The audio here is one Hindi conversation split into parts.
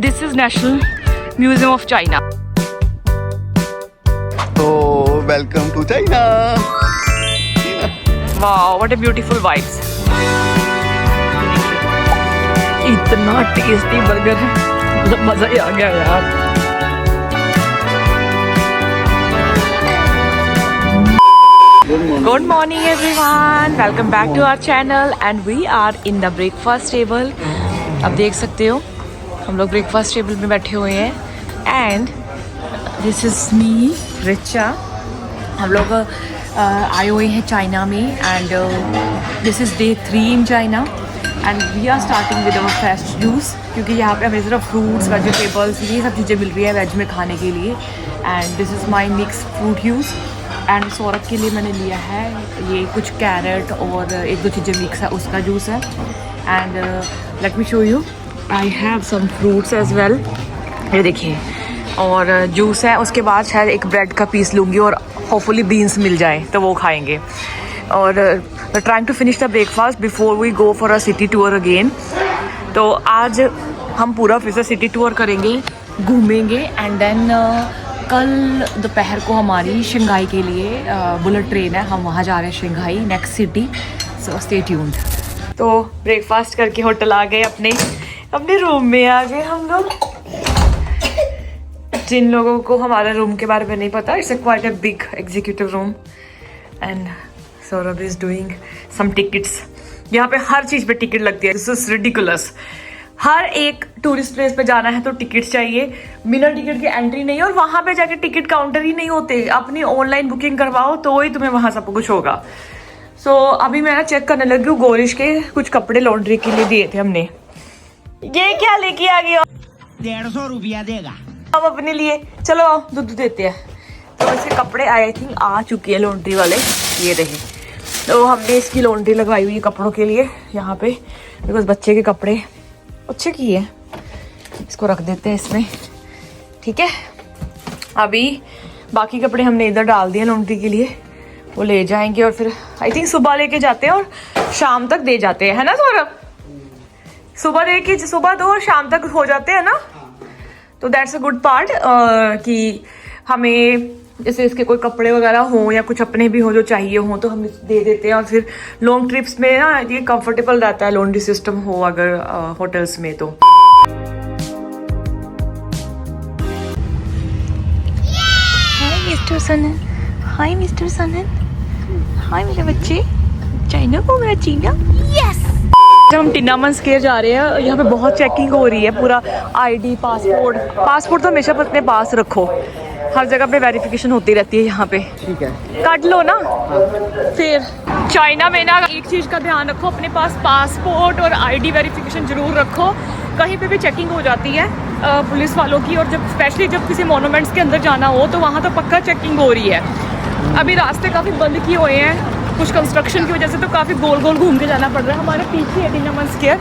This is National Museum of China. Oh, welcome to China. Wow, what a beautiful vibes. इतना टेस्टी बर्गर है, मतलब मजा ही आ गया यार. Good morning everyone. Welcome back to our channel and we are in the breakfast table. अब देख सकते हो हम लोग ब्रेकफास्ट टेबल में बैठे हुए हैं and this is me Richa. हम लोग आए हुए हैं चाइना में and this is day 3 in China and we are starting with our fresh juice क्योंकि यहाँ पे हमें सिर्फ फ्रूट्स वेजिटेबल्स ये सब चीज़ें मिल रही है वेज में खाने के लिए. And this is my mix fruit use and Saurabh के लिए मैंने लिया है ये कुछ कैरेट और एक दो चीज़ें मिक्स है उसका जूस है. And let me show you I have some fruits as well. ये देखिए और जूस है. उसके बाद शायद एक ब्रेड का पीस लूँगी और होपफुली बीन्स मिल जाए तो वो खाएंगे. और trying to finish the breakfast before we go for a city tour again. तो आज हम पूरा फिर से सिटी टूर करेंगे, घूमेंगे एंड देन कल दोपहर को हमारी शंघाई के लिए बुलेट ट्रेन है. हम वहाँ जा रहे हैं शंघाई नेक्स्ट सिटी. सो स्टे ट्यून्ड. तो ब्रेकफास्ट करके होटल आ गए, अपने रूम में आ गए हम लोग. जिन लोगों को हमारे रूम के बारे में नहीं पता, it's quite a big executive room and Saurabh is doing some tickets. यहाँ पे हर चीज़ पे टिकट लगती है. This is ridiculous. हर एक टूरिस्ट प्लेस पे जाना है तो टिकट चाहिए, बिना टिकट के एंट्री नहीं. और वहाँ पे जाके टिकट काउंटर ही नहीं होते. अपनी ऑनलाइन बुकिंग करवाओ तो ही तुम्हें वहाँ सब कुछ होगा. सो अभी मैं ना चेक करने लगी हूँ. गोरिश के कुछ कपड़े लॉन्ड्री के लिए दिए थे हमने. ये क्या लेके आ गया? 150 रुपया देगा. अब अपने लिए चलो दूध देते हैं. तो इसके कपड़े आई थिंक आ चुके हैं लॉन्ड्री वाले. ये रहे. तो हमने इसकी लॉन्ड्री लगवाई हुई है कपड़ों के लिए यहाँ पे बिकॉज बच्चे के कपड़े अच्छे किए. इसको रख देते हैं इसमें. ठीक है. अभी बाकी कपड़े हमने इधर डाल दिए लॉन्ड्री के लिए. वो ले जाएंगे और फिर आई थिंक सुबह लेके जाते हैं और शाम तक दे जाते हैं, है ना सौरभ? सुबह दो और शाम तक हो जाते हैं ना. तो दैट्स अ गुड पार्ट कि हमें जैसे इसके कोई कपड़े वगैरह हो या कुछ अपने भी हो जो चाहिए हो तो हम दे देते हैं. और फिर लॉन्ग ट्रिप्स में ना ये कंफर्टेबल रहता है लॉन्ड्री सिस्टम हो अगर होटल्स में. तो हाय मिस्टर सनन. हाय मिस्टर सनन. हाय मेरे बच्चे. चाइना को मेरा चीना. यस. जब हम टिन्नामन स्क्वायर जा रहे हैं यहाँ पे बहुत चेकिंग हो रही है. पूरा आईडी पासपोर्ट तो हमेशा अपने पास रखो. हर जगह पे वेरिफिकेशन होती रहती है यहाँ पे. ठीक है. काट लो ना. फिर चाइना में ना एक चीज़ का ध्यान रखो, अपने पास पासपोर्ट और आईडी वेरिफिकेशन जरूर रखो. कहीं पे भी चेकिंग हो जाती है पुलिस वालों की. और जब स्पेशली जब किसी मोनूमेंट्स के अंदर जाना हो तो वहाँ तो पक्का चेकिंग हो रही है. अभी रास्ते काफ़ी बंद किए हुए हैं कुछ कंस्ट्रक्शन की वजह से, तो काफ़ी गोल गोल घूम के जाना पड़ रहा है. हमारे पीछे है टिन्नामन स्क्वायर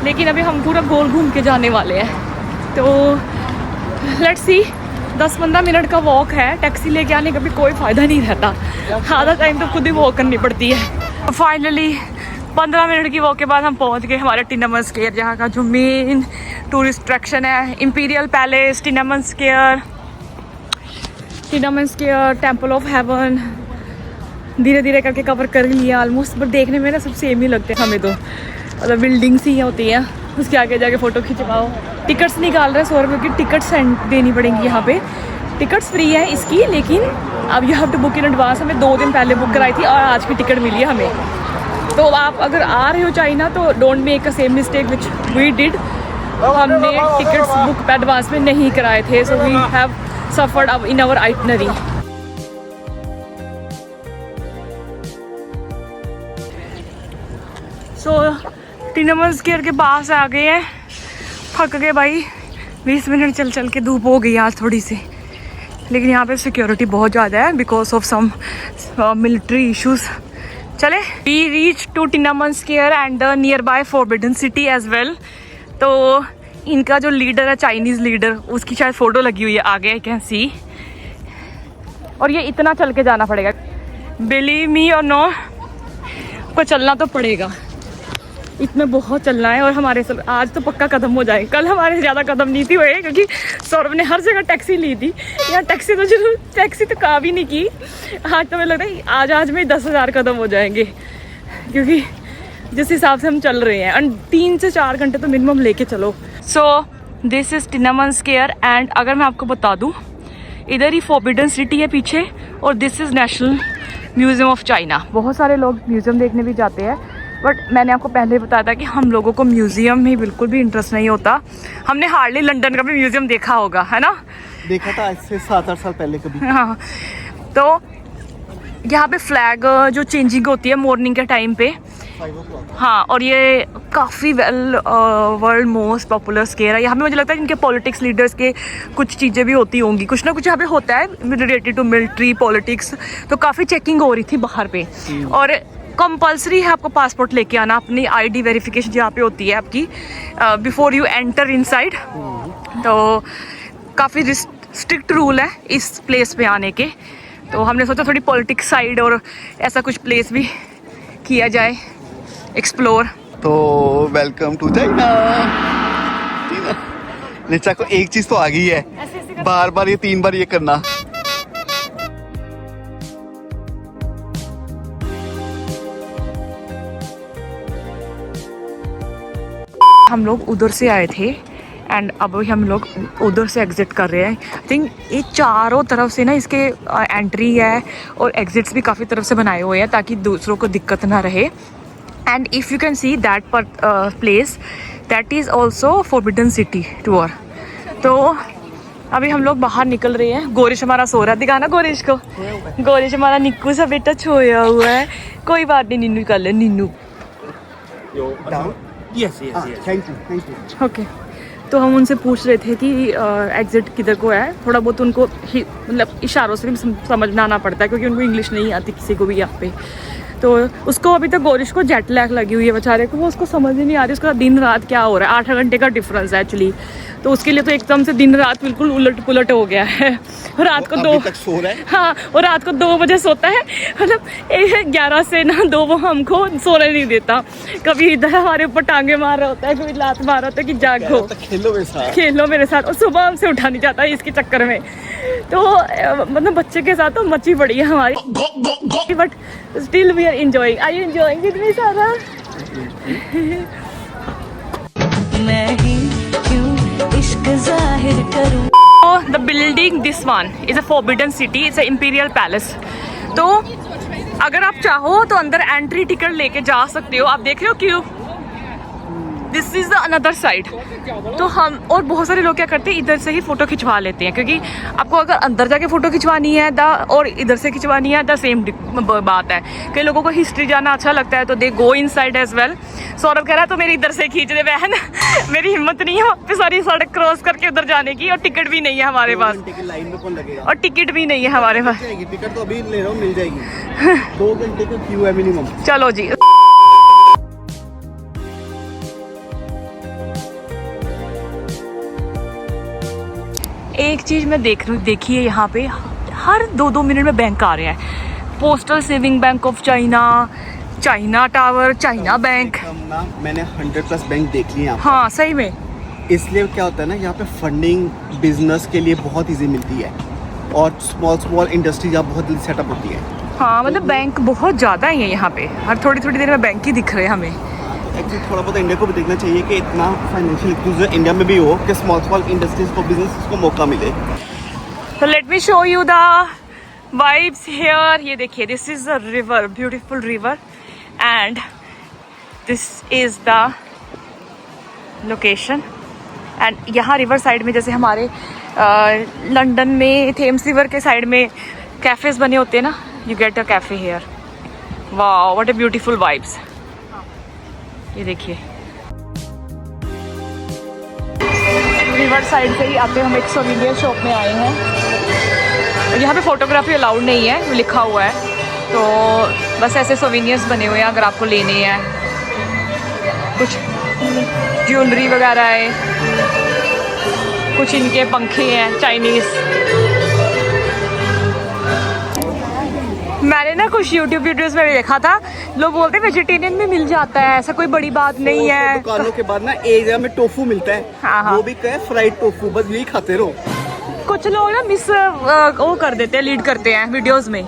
लेकिन अभी हम पूरा गोल घूम के जाने वाले हैं. तो लेट्स सी. 10-15 मिनट का वॉक है. टैक्सी लेके आने का भी कोई फ़ायदा नहीं रहता. आधा टाइम तो खुद ही वॉक करनी पड़ती है. फाइनली 15 मिनट की वॉक के बाद हम पहुंच गए हमारे टिन्नामन स्क्वायर, जहाँ का जो मेन टूरिस्ट अट्रैक्शन है. Imperial Palace, Tiananmen Square, Temple of Heaven. धीरे धीरे करके कवर कर लिया ऑलमोस्ट. बट देखने में ना सब सेम ही लगते हैं हमें तो. मतलब बिल्डिंग्स ही होती हैं. उसके आगे जाके फ़ोटो खिंचवाओ. टिकट्स निकाल रहे हैं 100 रुपये की. टिकट्स देनी पड़ेंगी यहाँ पे. टिकट्स फ्री है इसकी लेकिन अब you have to book in advance. हमें 2 दिन पहले बुक कराई थी और आज की टिकट मिली है हमें. तो आप अगर आ रहे हो चाइना तो don't make a same mistake which we did. हमने टिकट्स बुक एडवांस में नहीं कराए थे. सो वी हैव सफर्ड अब in our itinerary. So Tiananmen Square के पास आ गए हैं. थक गए भाई. 20 मिनट चल चल के धूप हो गई आज थोड़ी सी. लेकिन यहाँ पे सिक्योरिटी बहुत ज़्यादा है because of some military issues. चले. We reach to Tiananmen Square and the nearby Forbidden City as well. तो इनका जो लीडर है चाइनीज़ लीडर उसकी शायद फ़ोटो लगी हुई है आगे. I can see. और ये इतना चल के जाना पड़ेगा. बिलीव मी और नो को चलना तो पड़ेगा. इसमें बहुत चलना है और हमारे आज तो पक्का कदम हो जाए। कल हमारे ज़्यादा कदम नहीं थी हुए क्योंकि सौरभ ने हर जगह टैक्सी ली थी। यार टैक्सी तो काम ही नहीं की। आज तो मुझे लग रहा है आज में 10,000 कदम हो जाएंगे क्योंकि जिस हिसाब से हम चल रहे हैं। एंड 3 से 4 घंटे तो मिनिमम लेके चलो। So this is Tiananmen Square and अगर मैं आपको बता दूँ इधर ही फॉरबिडन सिटी है पीछे और this is national museum of China. बहुत सारे लोग म्यूज़ियम देखने भी जाते हैं बट मैंने आपको पहले ही बताया था कि हम लोगों को म्यूज़ियम में बिल्कुल भी इंटरेस्ट नहीं होता। हमने हार्डली लंदन का भी म्यूज़ियम देखा होगा, है ना? देखा था आज से 7-8 साल पहले कभी। हाँ, तो यहाँ पे फ्लैग जो चेंजिंग होती है मॉर्निंग के टाइम पे। हाँ, और ये काफ़ी वर्ल्ड मोस्ट पॉपुलर स्क्वायर है। यहाँ पे मुझे लगता है इनके पॉलिटिक्स लीडर्स के कुछ चीज़ें भी होती होंगी, कुछ ना कुछ यहाँ पे होता है रिलेटेड टू मिलिट्री पॉलिटिक्स। तो काफ़ी चेकिंग हो रही थी बाहर पे और कंपल्सरी है आपको पासपोर्ट लेके आना। अपनी आईडी वेरिफिकेशन यहाँ पे होती है आपकी बिफोर यू एंटर इनसाइड। तो काफ़ी स्ट्रिक्ट रूल है इस प्लेस पे आने के। तो हमने सोचा थोड़ी पॉलिटिक्स साइड और ऐसा कुछ प्लेस भी किया जाए एक्सप्लोर। तो वेलकम टू चाइना। निचा को एक चीज तो आ गई है, बार बार ये 3 बार ये करना। हम लोग उधर से आए थे एंड अब हम लोग उधर से एग्जिट कर रहे हैं। आई थिंक ये चारों तरफ से ना इसके एंट्री है और एग्जिट्स भी काफ़ी तरफ से बनाए हुए हैं ताकि दूसरों को दिक्कत ना रहे। And if you can see that place that is also forbidden city tour. तो अभी हम लोग बाहर निकल रहे हैं। गोरिश हमारा सो रहा है, दिखाना गोरिश को। गोरिश हमारा निक्कू सा बेटा सोया हुआ है। कोई बात नहीं, नीनू कर ले Neenu. Yes. Thank you. Okay, तो हम उनसे पूछ रहे थे कि एग्जिट किधर को है। थोड़ा बहुत उनको मतलब इशारों से भी समझना आना पड़ता है क्योंकि उनको इंग्लिश नहीं आती किसी को भी यहाँ पे। तो उसको अभी तक गोरिश को जेट लैग लगी हुई है बेचारे को, वो उसको समझ ही नहीं आ रही उसका दिन रात क्या हो रहा है। 8 घंटे का डिफरेंस है एक्चुअली। तो उसके लिए तो एकदम से दिन रात बिल्कुल उलट पुलट हो गया है। रात को 2 तक सो रहा है। हाँ, और रात को 2 बजे सोता है। मतलब 11 से ना 2 वो हमको सोने नहीं देता। कभी इधर हमारे ऊपर टांगे मार रहा होता है, कभी लात मार रहा होता है कि जागो खेलो मेरे साथ। और सुबह हमसे उठा नहीं जाता इसके चक्कर में। तो मतलब बच्चे के साथ तो मची पड़ी है हमारी, but still we are enjoying. Are you enjoying with me Sara? मैं ही क्यों इश्क जाहिर करूं। The building, this one is a forbidden city. It's an imperial palace. तो अगर आप चाहो तो अंदर एंट्री टिकट लेके जा सकते हो। आप देख रहे हो क्यों? This is the another side. तो हम और बहुत सारे लोग क्या करते हैं इधर से ही फोटो खिंचवा लेते हैं क्योंकि आपको अगर अंदर जाके फोटो खिंचवानी है और इधर से खिंचवानी है द सेम बात है। कई लोगों को हिस्ट्री जाना अच्छा लगता है तो दे गो इन साइड एज वेल। सौरभ कह रहा है तो मेरी इधर से खींच दे बहन। मेरी हिम्मत नहीं है वापस सारी सड़क क्रॉस करके उधर जाने की, और टिकट भी नहीं है हमारे पास। लाइन में कौन लगेगा? और टिकट भी नहीं है हमारे पास। टिकट तो अभी ले रहा हूँ, मिल जाएगी। 2 घंटे का क्यू है मिनिमम। चलो जी। एक चीज़ मैं देख रही हूँ, देखिए यहाँ पे हर 2-2 मिनट में बैंक आ रहे हैं। Postal saving bank of China, China tower, China bank. मैंने 100+ बैंक देख लिए यहाँ। हाँ सही में। इसलिए क्या होता है ना, यहाँ पे फंडिंग बिजनेस के लिए बहुत इजी मिलती है और स्मॉल इंडस्ट्री यहाँ बहुत जल्दी सेटअप होती है। हाँ, मतलब बैंक बहुत ज़्यादा है यहाँ पे, हर थोड़ी देर में बैंक ही दिख रहे हैं हमें। एक्चुअली थोड़ा बहुत इंडिया को भी देखना चाहिए कि इतना फाइनेंशियल इंक्लूजन इंडिया में भी हो कि स्मॉल इंडस्ट्रीज को बिजनेस को मौका मिले। तो late me show you the vibes here. ये देखिए, this is a river, beautiful river and this is the location. And यहाँ रिवर साइड में जैसे हमारे लंदन में थेम्स रिवर के साइड में कैफेज बने होते हैं ना, you get a cafe here. Wow, what a beautiful vibes. ये देखिए, रिवर साइड से ही आते हम एक सोविनियर शॉप में आए हैं। यहाँ पे फोटोग्राफी अलाउड नहीं है, लिखा हुआ है। तो बस ऐसे सोविनियर्स बने हुए हैं अगर आपको लेने हैं। कुछ ज्वेलरी वगैरह है, कुछ इनके पंखे हैं चाइनीज। मैंने ना कुछ यूट्यूब वीडियोस में देखा था, लोग बोलते हैं वेजिटेरियन में मिल जाता है, ऐसा कोई बड़ी बात नहीं है। दुकानों के बाद ना एक जगह में टोफू मिलता है, हाँ। वो भी क्या फ्राइड टोफू, बस यही खाते रहो। कुछ लोग ना वो कर देते हैं, लीड करते हैं वीडियोस में,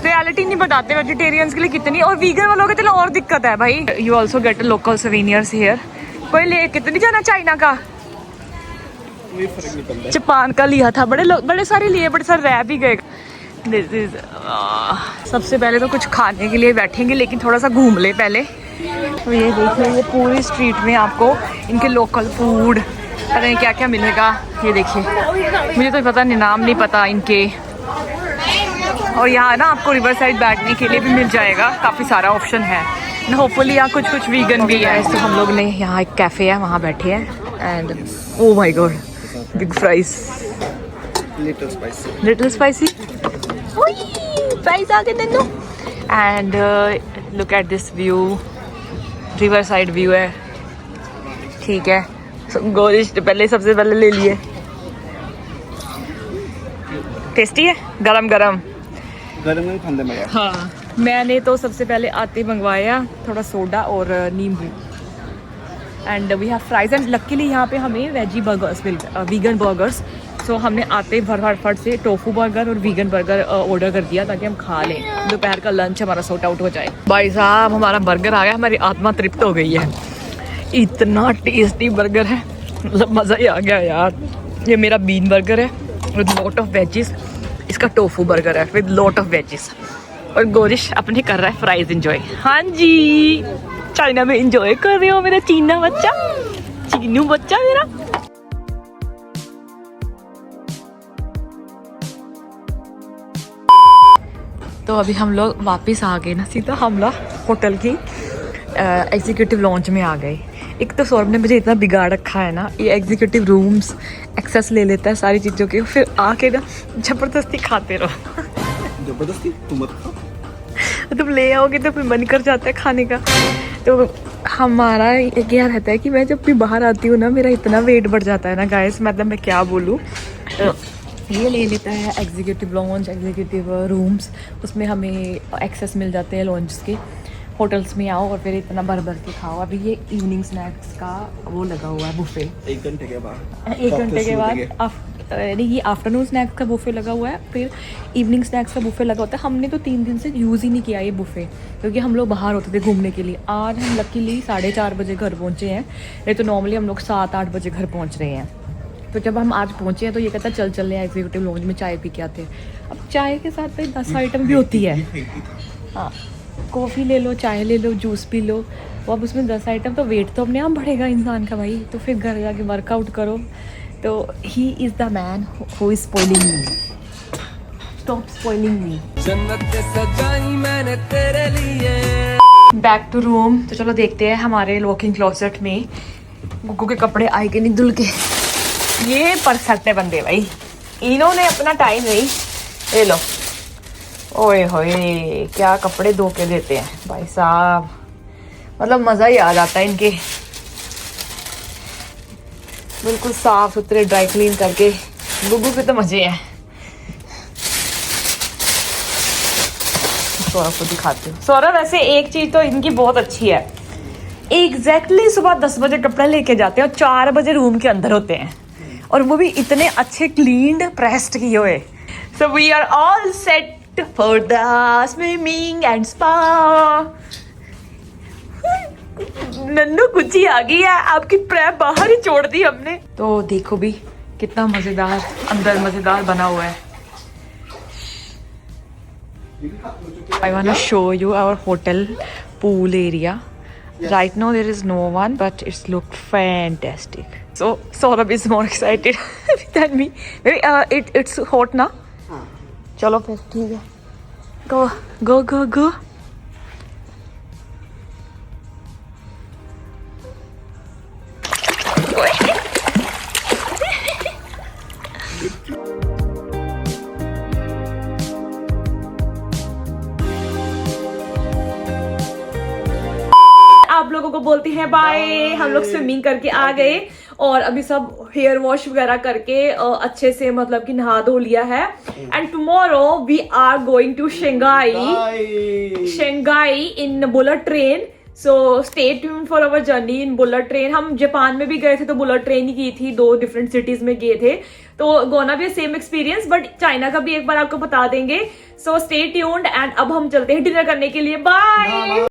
रियलिटी नहीं बताते वेजिटेरियंस के लिए कितनी, और वीगन वालों के लिए और दिक्कत है भाई। You also get local souvenirs here. कोई ले कितनी जाना चाइना का, कोई फर्क नहीं पड़ता। जापान का लिया था, बड़े सारे लिए, बड़े सारे रह भी गए। दिस इज सबसे पहले तो कुछ खाने के लिए बैठेंगे, लेकिन थोड़ा सा घूम ले पहले। तो ये देखिए, ये पूरी स्ट्रीट में आपको इनके लोकल फूड, पता नहीं क्या क्या मिलेगा। ये देखिए, मुझे तो पता नहीं, नाम नहीं पता इनके। और यहाँ ना आपको रिवर साइड बैठने के लिए भी मिल जाएगा, काफ़ी सारा ऑप्शन है। होपफुली यहाँ कुछ कुछ वीगन भी है। तो हम लोग ने यहाँ एक कैफ़े है, वहाँ बैठे हैं। And oh my god, big fries, little spicy fries आ गए Nannu. And look at this view, river side view है, ठीक है। गोरिश पहले सबसे पहले ले लिए। टेस्टी है, गरम गरम में खाने में। हाँ, मैंने तो सबसे पहले आते मंगवाया थोड़ा सोडा और नींबू। And we have fries, and luckily यहाँ पे हमें veggie burgers vegan burgers. So हमने आते फट से टोफू बर्गर और वीगन बर्गर ऑर्डर कर दिया, ताकि हम खा लें, दोपहर का लंच हमारा सॉर्ट आउट हो जाए। भाई साहब, हमारा बर्गर आ गया, हमारी आत्मा तृप्त हो गई है। इतना टेस्टी बर्गर है, मतलब मज़ा ही आ गया यार। ये मेरा बीन बर्गर है विद लॉट ऑफ वेजिस, इसका टोफू बर्गर है विद लॉट ऑफ वेजिस, और गोरिश अपने कर रहा है फ्राइज एंजॉय। हाँ जी, चाइना में एंजॉय कर रहे हो मेरा चीना बच्चा, चीनू बच्चा मेरा। तो अभी हम लोग वापस आ गए ना, सीधा हमला होटल की एग्जीक्यूटिव लॉन्च में आ गए। एक तो सौरभ ने मुझे इतना बिगाड़ रखा है ना, ये एग्जीक्यूटिव रूम्स एक्सेस ले लेता है सारी चीज़ों के, फिर आके ना जबरदस्ती खाते रहो। जबरदस्ती तुम मत खाओ, तुम ले आओगे तो फिर मन कर जाता है खाने का। तो हमारा क्या रहता है कि मैं जब भी बाहर आती हूँ ना, मेरा इतना वेट बढ़ जाता है ना गाइस, मतलब मैं क्या बोलूँ। ये ले लेता है एग्जीक्यूटिव लॉन्च, एग्जीक्यूटिव रूम्स, उसमें हमें एक्सेस मिल जाते हैं लॉन्च के। होटल्स में आओ और फिर इतना भर भर के खाओ। अभी ये इवनिंग स्नैक्स का वो लगा हुआ है बुफे, 1 घंटे के बाद, 1 घंटे के बाद ये आफ्टरनून स्नैक्स का बुफे लगा हुआ है, फिर इवनिंग स्नैक्स का बुफे लगा होता है। हमने तो 3 दिन से यूज़ ही नहीं किया ये बुफे, क्योंकि हम लोग बाहर होते थे घूमने के लिए। आज हम लकीली 4:30 बजे घर पहुँचे हैं, नहीं तो नॉर्मली हम लोग 7-8 बजे घर पहुँच रहे हैं। तो जब हम आज पहुँचे हैं तो ये कहता चल रहे हैं एग्जीक्यूटिव लॉन्च में चाय पी के आते हैं। अब चाय के साथ भाई 10 आइटम भी होती है। हाँ, कॉफ़ी ले लो, चाय ले लो, जूस पी लो, वो अब उसमें 10 आइटम, तो वेट तो अपने आप बढ़ेगा इंसान का भाई। तो फिर घर जाके वर्कआउट करो। तो he is the man who is spoiling me, stop spoiling me. जन्नत सजाई मैंने तेरे लिए। Back to room. तो चलो देखते हैं हमारे वॉकिंग क्लोसेट में गुग्गू के कपड़े आए कि नहीं धुल के। ये परफेक्ट है बंदे भाई, इन्होंने अपना टाइम नहीं। ले लो, ओए होए क्या कपड़े धो के देते हैं भाई साहब, मतलब मज़ा ही आ जाता है इनके। बिल्कुल साफ सुथरे ड्राई क्लीन करके, गुग्गू के तो मज़े हैं। सौरभ को दिखाती हूँ। सौरभ वैसे एक चीज़ तो इनकी बहुत अच्छी है, एग्जैक्टली सुबह 10 बजे कपड़ा लेके जाते हैं और 4 बजे रूम के अंदर होते हैं, और वो भी इतने अच्छे क्लीन्ड प्रेस्ड किए हुए। So we are all set for the swimming and spa। Nannu Gucci आ गई है, आपकी प्रेप बाहर ही छोड़ दी हमने। तो देखो भी कितना मजेदार अंदर मजेदार बना हुआ है। I wanna show you our hotel pool area. Right now there is no one, but it's looked fantastic. So Saurabh is more excited than me. Maybe it's hot ना? चलो फिर ठीक है, गो गो गो गो। आप लोगों को बोलती हैं बाय। हम लोग स्विमिंग करके आ गए और अभी सब हेयर वॉश वगैरह करके अच्छे से मतलब कि नहा धो लिया है। And tomorrow we are going to Shanghai in bullet train. So stay tuned for our journey in bullet train. हम जापान में भी गए थे तो बुलेट ट्रेन ही की थी, 2 डिफरेंट सिटीज में गए थे, तो गोना भी सेम एक्सपीरियंस, बट चाइना का भी एक बार आपको बता देंगे। सो स्टे ट्यून्ड एंड अब हम चलते हैं डिनर करने के लिए। बाय।